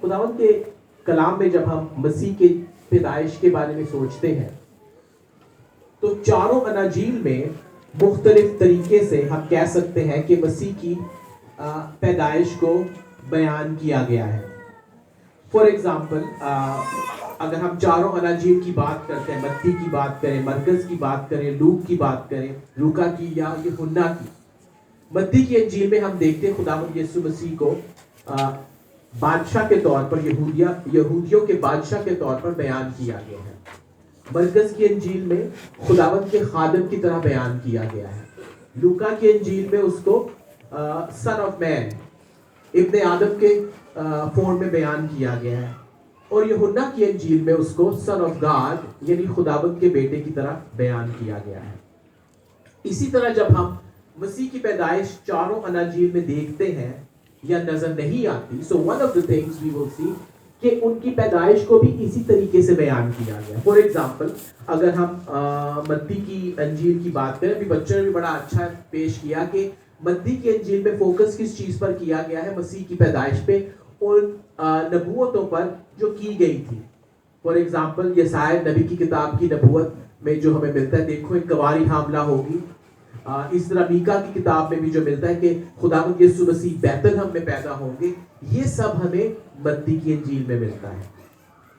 خداوند کے کلام میں جب ہم مسیح کے پیدائش کے بارے میں سوچتے ہیں تو چاروں اناجیل میں مختلف طریقے سے ہم کہہ سکتے ہیں کہ مسیح کی پیدائش کو بیان کیا گیا ہے. فار ایگزامپل اگر ہم چاروں اناجیل کی بات کرتے ہیں، متی کی بات کریں، مرکز کی بات کریں، لوک کی بات کریں، لوکا کی یا یوحنا کی. متی کی انجیل میں ہم دیکھتے ہیں خداوند یسوع مسیح کو بادشاہ کے طور پر یہودیوں کے بادشاہ کے طور پر بیان کیا گیا ہے. مرکز کی انجیل میں خداوند کے خادم کی طرح بیان کیا گیا ہے. لوکا کی انجیل میں اس کو سن آف مین، ابن آدم کے فارم میں بیان کیا گیا ہے. اور یوحنا کی انجیل میں اس کو سن آف گاڈ یعنی خداوند کے بیٹے کی طرح بیان کیا گیا ہے. اسی طرح جب ہم مسیح کی پیدائش چاروں اناجیل میں دیکھتے ہیں یا نظر نہیں آتی، so one of the things we will see کہ ان کی پیدائش کو بھی اسی طریقے سے بیان کیا گیا. فار ایگزامپل اگر ہم متی کی انجیل کی بات کریں، ابھی بچوں نے بھی بڑا اچھا پیش کیا کہ متی کی انجیل میں فوکس کس چیز پر کیا گیا ہے؟ مسیح کی پیدائش پہ، ان نبوتوں پر جو کی گئی تھی. فار ایگزامپل یسایا نبی کی کتاب کی نبوت میں جو ہمیں ملتا ہے، دیکھو ایک کنواری حاملہ ہوگی. اس طرح میکا کی کتاب میں بھی جو ملتا ہے کہ خداوند یسوع مسیح بیت لحم میں پیدا ہوں گے، یہ سب ہمیں متی کی انجیل میں ملتا ہے.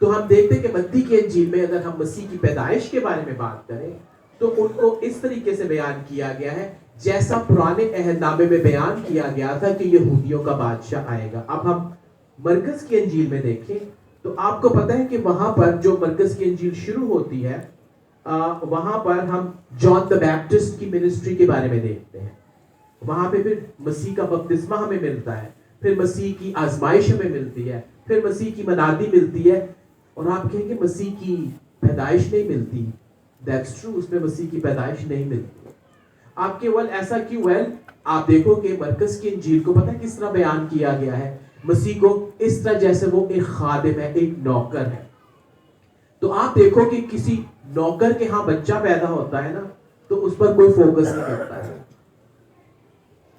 تو ہم دیکھتے ہیں کہ متی کی انجیل میں اگر ہم مسیح کی پیدائش کے بارے میں بات کریں تو ان کو اس طریقے سے بیان کیا گیا ہے جیسا پرانے عہد نامے میں بیان کیا گیا تھا کہ یہودیوں کا بادشاہ آئے گا. اب ہم مرکز کی انجیل میں دیکھیں تو آپ کو پتہ ہے کہ وہاں پر جو مرکز کی انجیل شروع ہوتی ہے وہاں پر ہم جان دی بیپٹسٹ کی منسٹری کے بارے میں دیکھتے ہیں. وہاں پہ پھر مسیح کا بپتسمہ ہمیں ملتا ہے، پھر مسیح کی آزمائش ہمیں ملتی ہے، پھر مسیح کی منادی ملتی ہے. اور آپ کہیں کہ مسیح کی پیدائش نہیں ملتی. دیٹس ٹرو، اس میں مسیح کی پیدائش نہیں ملتی. آپ کے ایسا کیوں ہے؟ آپ دیکھو کہ مرکز کی انجیل کو پتہ ہے کس طرح بیان کیا گیا ہے؟ مسیح کو اس طرح جیسے وہ ایک خادم ہے، ایک نوکر ہے. تو آپ دیکھو کہ کسی نوکر کے ہاں بچہ پیدا ہوتا ہے نا تو اس پر کوئی فوکس نہیں کرتا ہے.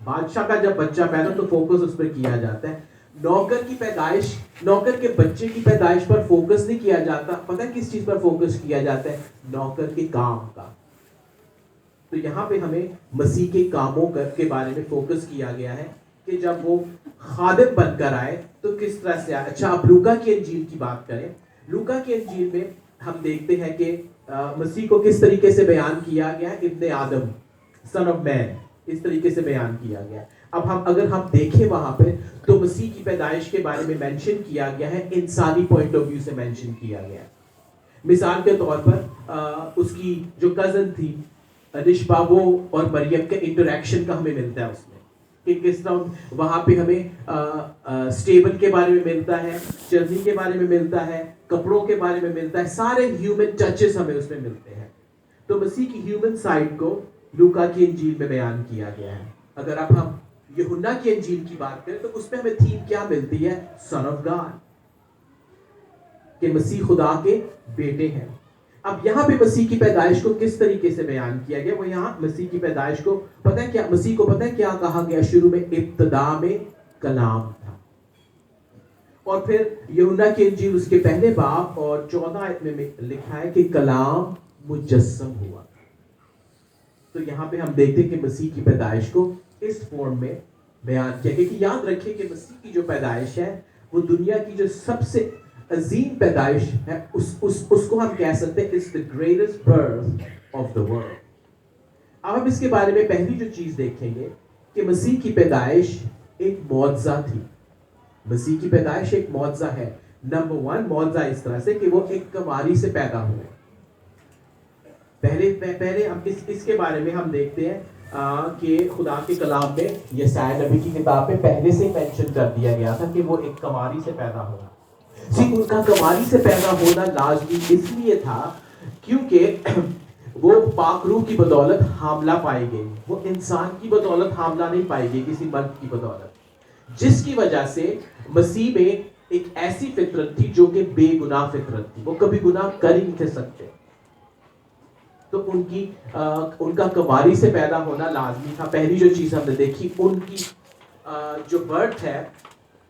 بادشاہ کا جب بچہ پیدا تو فوکس اس پر کیا جاتا ہے. نوکر کی پیدائش، نوکر کے بچے کی پیدائش پر فوکس نہیں کیا جاتا. پتہ ہے کس چیز پر فوکس کیا جاتا ہے؟ نوکر کے کام کا. تو یہاں پہ ہمیں مسیح کے کاموں کے بارے میں فوکس کیا گیا ہے کہ جب وہ خادم بن کر آئے تو کس طرح سے آئے. اچھا اب لوکا کی انجیل کی بات کریں. لوکا کی انجیل میں ہم دیکھتے ہیں کہ مسیح کو کس طریقے سے بیان کیا گیا ہے؟ ابن آدم، سن آف مین، اس طریقے سے بیان کیا گیا. اب اگر ہم دیکھیں وہاں پہ تو مسیح کی پیدائش کے بارے میں مینشن کیا گیا ہے، انسانی پوائنٹ آف ویو سے مینشن کیا گیا ہے. مثال کے طور پر اس کی جو کزن تھی نشبہ، وہ اور مریم کے انٹریکشن کا ہمیں ملتا ہے اس میں کہ کس طرح وہاں پہ ہمیں سٹیبل کے بارے میں ملتا ہے، چرنی کے بارے میں ملتا ہے، کپڑوں کے بارے میں ملتا ہے. سارے ہیومن ٹچز ہمیں اس میں ملتے ہیں. تو مسیح کی ہیومن سائڈ کو لوکا کی انجیل میں بیان کیا گیا ہے. اگر اب ہم یوحنا کی انجیل کی بات کریں تو اس میں ہمیں تھیم کیا ملتی ہے؟ سن آف گاڈ، کہ مسیح خدا کے بیٹے ہیں. اب یہاں پہ مسیح کی پیدائش کو کس طریقے سے بیان کیا گیا؟ وہ یہاں مسیح کی پیدائش کو پتہ ہے کیا، مسیح کو پتہ ہے کیا کہا گیا؟ شروع میں ابتدا میں کلام تھا. اور پھر یوحنا کی انجیل اس کے پہلے باب اور 14 آیت میں لکھا ہے کہ کلام مجسم ہوا. تو یہاں پہ ہم دیکھتے ہیں کہ مسیح کی پیدائش کو اس فارم میں بیان کیا گیا. کہ یاد رکھیں کہ مسیح کی جو پیدائش ہے وہ دنیا کی جو سب سے عظیم پیدائش ہے، اس کو ہم کہہ سکتے ہیں it's the greatest birth of the world. اب ہم اس کے بارے میں پہلی جو چیز دیکھیں گے کہ مسیح کی پیدائش ایک معجزہ تھی. مسیح کی پیدائش ایک معجزہ ہے. نمبر 1 معجزہ اس طرح سے کہ وہ ایک کنواری سے پیدا ہوئے. پہلے ہم اس کے بارے میں ہم دیکھتے ہیں کہ خدا کے کلام میں یسایا نبی کی کتاب میں پہلے سے مینشن کر دیا گیا تھا کہ وہ ایک کنواری سے پیدا ہوگا. ان کا کنواری سے پیدا ہونا لازمی اس لیے تھا کیونکہ وہ پاک روح کی بدولت حاملہ پائی گئی. وہ انسان کی بدولت حاملہ نہیں پائی گئی، کسی مرد کی بدولت، جس کی وجہ سے مسیح میں ایک ایسی فطرت تھی جو کہ بے گناہ فطرت تھی. وہ کبھی گناہ کر ہی نہیں تھے سکتے. تو ان کا کنواری سے پیدا ہونا لازمی تھا. پہلی جو چیز ہم نے دیکھی ان کی جو برتھ ہے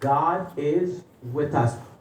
God is with us।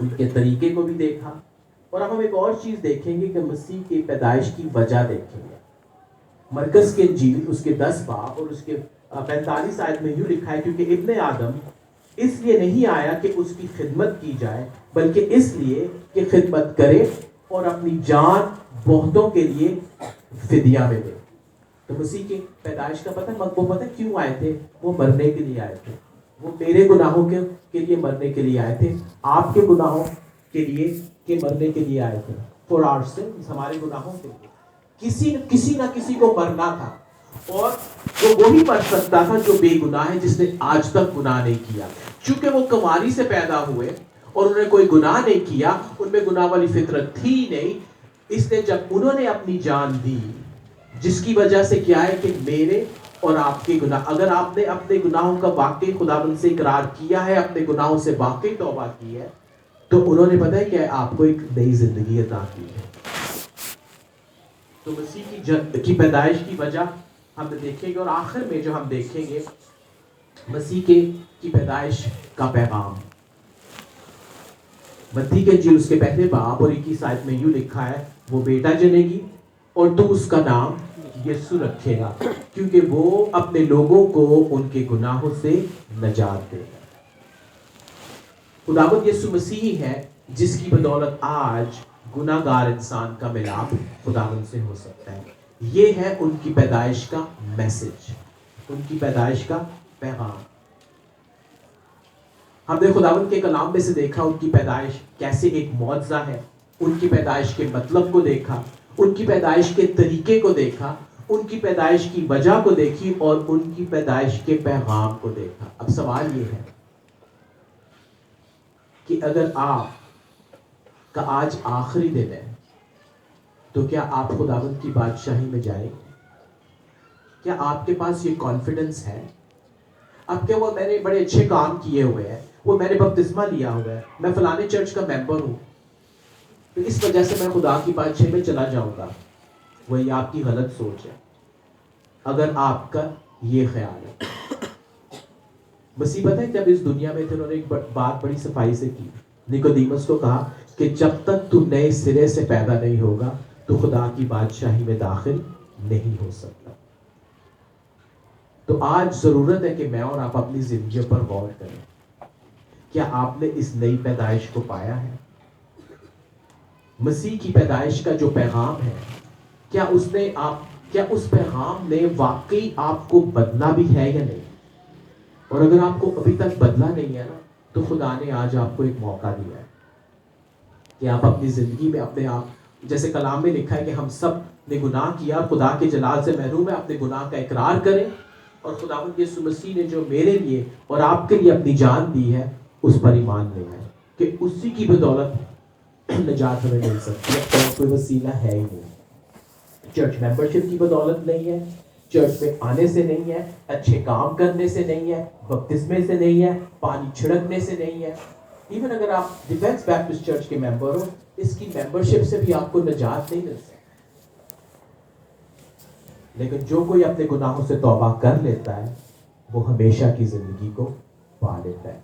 ان کے طریقے کو بھی دیکھا، اور اب ہم ایک اور چیز دیکھیں گے کہ مسیح کی پیدائش کی وجہ دیکھیں گے۔ مرکز کی انجیل اس کے 10 باب اور اس کے 45 آیت میں یوں لکھا ہے، کیونکہ ابن آدم اس لیے نہیں آیا کہ اس کی خدمت کی جائے، بلکہ اس لیے کہ خدمت کرے اور اپنی جان بہتوں کے لیے فدیہ میں دے۔ تو مسیح کی پیدائش کا وہ پتہ کیوں آئے تھے؟ وہ مرنے کے لیے آئے تھے، وہ میرے گناہوں کے لیے مرنے کے لیے آئے تھے، آپ کے گناہوں کے لیے مرنے کے لیے آئے تھے، فار آور سنز، ہمارے گناہوں کے لیے۔ کسی نہ کسی کو مرنا تھا، اور وہ وہی مر سکتا تھا جو بے گناہ ہے، جس نے آج تک گناہ نہیں کیا۔ چونکہ وہ کماری سے پیدا ہوئے اور انہوں نے کوئی گناہ نہیں کیا، ان میں گناہ والی فطرت تھی نہیں، اس لیے جب انہوں نے اپنی جان دی، جس کی وجہ سے کیا ہے کہ میرے اور آپ کے گناہ، اگر آپ نے اپنے گناہوں کا واقعی خداوند سے اقرار کیا ہے، اپنے گناہوں سے واقعی توبہ کی ہے، تو انہوں نے پتہ ہے کہ آپ کو ایک نئی زندگی عطا کی ہے۔ تو مسیح کی پیدائش کی وجہ ہم دیکھیں گے، اور آخر میں جو ہم دیکھیں گے مسیح کی پیدائش کا پیغام۔ متی کے انجیل اس کے پہلے باب اور 21 آیت میں یوں لکھا ہے، وہ بیٹا جنے گی اور تو اس کا نام یسوع رکھے گا، کیونکہ وہ اپنے لوگوں کو ان کے گناہوں سے نجات دے گا۔ خداوند یسوع مسیح ہے جس کی بدولت آج گناہ گار انسان کا ملاپ خداوند سے ہو سکتا ہے۔ یہ ہے ان کی پیدائش کا میسج، ان کی پیدائش کا پیغام۔ ہم نے خداوند کے کلام میں سے دیکھا ان کی پیدائش کیسے ایک معجزہ ہے، ان کی پیدائش کے مطلب کو دیکھا، ان کی پیدائش کے طریقے کو دیکھا، ان کی پیدائش کی وجہ کو دیکھی، اور ان کی پیدائش کے پیغام کو دیکھا۔ اب سوال یہ ہے کہ اگر آپ کا آج آخری دن ہے تو کیا آپ خداوند کی بادشاہی میں جائیں گے؟ کیا آپ کے پاس یہ کانفیڈنس ہے؟ اب کہ وہ میں نے بڑے اچھے کام کیے ہوئے ہیں، وہ میں نے بپتسمہ لیا ہوا ہے، میں فلانے چرچ کا ممبر ہوں، تو اس وجہ سے میں خدا کی بادشاہی میں چلا جاؤں گا، وہی آپ کی غلط سوچ ہے اگر آپ کا یہ خیال ہے۔ مصیبت ہے جب اس دنیا میں تھے، انہوں نے ایک بات بڑی صفائی سے کی، نیکودیمس کو کہا کہ جب تک تو نئے سرے سے پیدا نہیں ہوگا تو خدا کی بادشاہی میں داخل نہیں ہو سکتا۔ تو آج ضرورت ہے کہ میں اور آپ اپنی زندگیوں پر غور کریں۔ کیا آپ نے اس نئی پیدائش کو پایا ہے؟ مسیح کی پیدائش کا جو پیغام ہے، کیا اس پیغام نے واقعی آپ کو بدلا بھی ہے یا نہیں؟ اور اگر آپ کو ابھی تک بدلا نہیں ہے نا، تو خدا نے آج آپ کو ایک موقع دیا ہے کہ آپ اپنی زندگی میں اپنے آپ، جیسے کلام میں لکھا ہے کہ ہم سب نے گناہ کیا، خدا کے جلال سے محروم ہے، اپنے گناہ کا اقرار کریں، اور خداوند یسوع مسیح نے جو میرے لیے اور آپ کے لیے اپنی جان دی ہے، اس پر ایمان لے آئے کہ اسی کی بدولت نجات ہمیں مل سکتی ہے، اور کوئی وسیلہ ہے ہی نہیں۔ چرچ ممبرشپ کی بدولت نہیں ہے، چرچ میں آنے سے نہیں ہے، اچھے کام کرنے سے نہیں ہے، بپتسمے سے نہیں ہے، پانی چھڑکنے سے نہیں ہے۔ ایون اگر آپ ڈیفینس بیپٹسٹ چرچ کے ممبر ہو، اس کی ممبرشپ سے بھی آپ کو نجات نہیں مل سکتی۔ لیکن جو کوئی اپنے گناہوں سے توبہ کر لیتا ہے، وہ ہمیشہ کی زندگی کو پا لیتا ہے۔